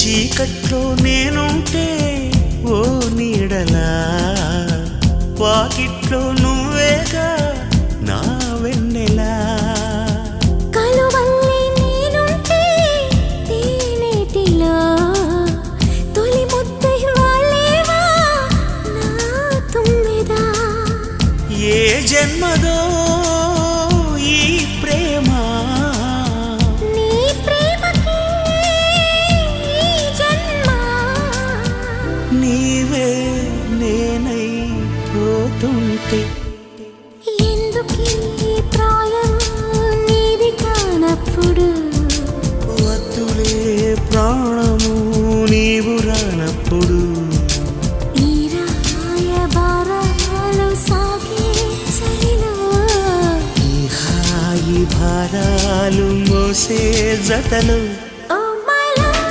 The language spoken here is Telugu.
చీకట్లో నేనుంటే ఓ నీడలా, వాకిట్లో నువ్వేగా నా వెన్నెలా. కలువల్లి నేనుంటే తేనెటిలా, తొలి ముద్దై వాలేవా నా తుమ్మెదా. ఏ జన్మదో ఈ ప్రేమ, నీ ప్రేమకి ఈ జన్మ. నీవే నేనై పోతుంటే ఎందుకీ ప్రాయం నీది కానప్పుడు, వద్దులే ప్రాణము నీవు రానప్పుడు. ఈ రాయబారాలు సాగే చలిలో, ఈ హాయి భారాలు మోసే జతలు